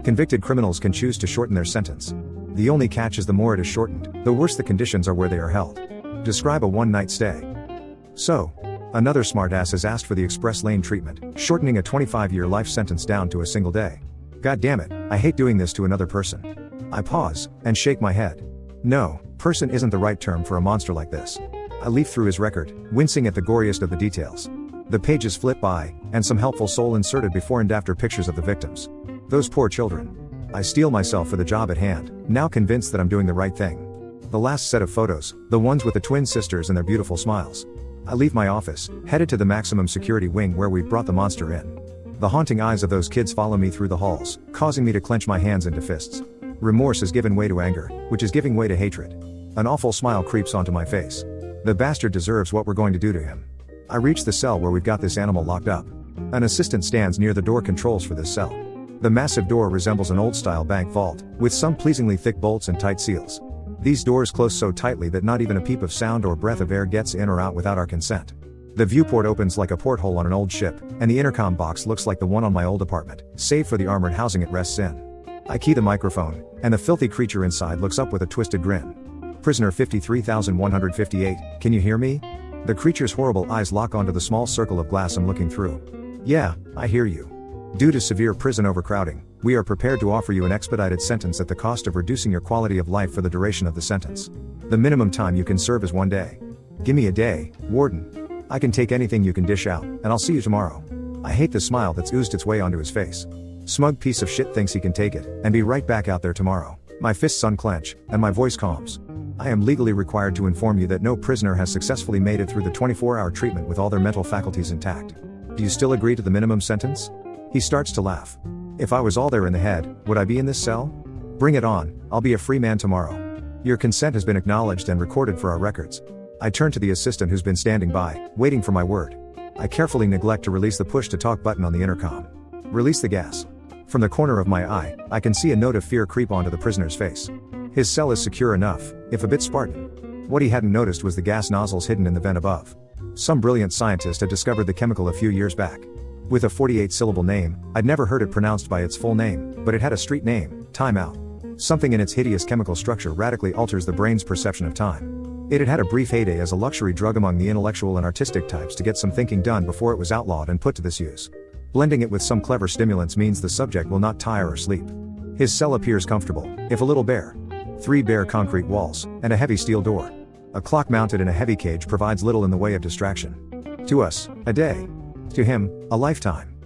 Convicted criminals can choose to shorten their sentence. The only catch is the more it is shortened, the worse the conditions are where they are held. Describe a one-night stay. So, another smartass has asked for the express lane treatment, shortening a 25-year life sentence down to a single day. God damn it, I hate doing this to another person. I pause, and shake my head. No, person isn't the right term for a monster like this. I leaf through his record, wincing at the goriest of the details. The pages flip by, and some helpful soul inserted before and after pictures of the victims. Those poor children. I steel myself for the job at hand, now convinced that I'm doing the right thing. The last set of photos, the ones with the twin sisters and their beautiful smiles. I leave my office, headed to the maximum security wing where we've brought the monster in. The haunting eyes of those kids follow me through the halls, causing me to clench my hands into fists. Remorse has given way to anger, which is giving way to hatred. An awful smile creeps onto my face. The bastard deserves what we're going to do to him. I reach the cell where we've got this animal locked up. An assistant stands near the door controls for this cell. The massive door resembles an old-style bank vault, with some pleasingly thick bolts and tight seals. These doors close so tightly that not even a peep of sound or breath of air gets in or out without our consent. The viewport opens like a porthole on an old ship, and the intercom box looks like the one on my old apartment, save for the armored housing it rests in. I key the microphone, and the filthy creature inside looks up with a twisted grin. Prisoner 53158, can you hear me? The creature's horrible eyes lock onto the small circle of glass I'm looking through. Yeah, I hear you. Due to severe prison overcrowding, we are prepared to offer you an expedited sentence at the cost of reducing your quality of life for the duration of the sentence. The minimum time you can serve is 1 day. Give me a day, warden. I can take anything you can dish out, and I'll see you tomorrow. I hate the smile that's oozed its way onto his face. Smug piece of shit thinks he can take it, and be right back out there tomorrow. My fists unclench, and my voice calms. I am legally required to inform you that no prisoner has successfully made it through the 24-hour treatment with all their mental faculties intact. Do you still agree to the minimum sentence? He starts to laugh. If I was all there in the head, would I be in this cell? Bring it on, I'll be a free man tomorrow. Your consent has been acknowledged and recorded for our records. I turn to the assistant who's been standing by, waiting for my word. I carefully neglect to release the push-to-talk button on the intercom. Release the gas. From the corner of my eye, I can see a note of fear creep onto the prisoner's face. His cell is secure enough, if a bit Spartan. What he hadn't noticed was the gas nozzles hidden in the vent above. Some brilliant scientist had discovered the chemical a few years back. With a 48-syllable name, I'd never heard it pronounced by its full name, but it had a street name, Time Out. Something in its hideous chemical structure radically alters the brain's perception of time. It had had a brief heyday as a luxury drug among the intellectual and artistic types to get some thinking done before it was outlawed and put to this use. Blending it with some clever stimulants means the subject will not tire or sleep. His cell appears comfortable, if a little bare. 3 bare concrete walls, and a heavy steel door. A clock mounted in a heavy cage provides little in the way of distraction. To us, a day. To him, a lifetime.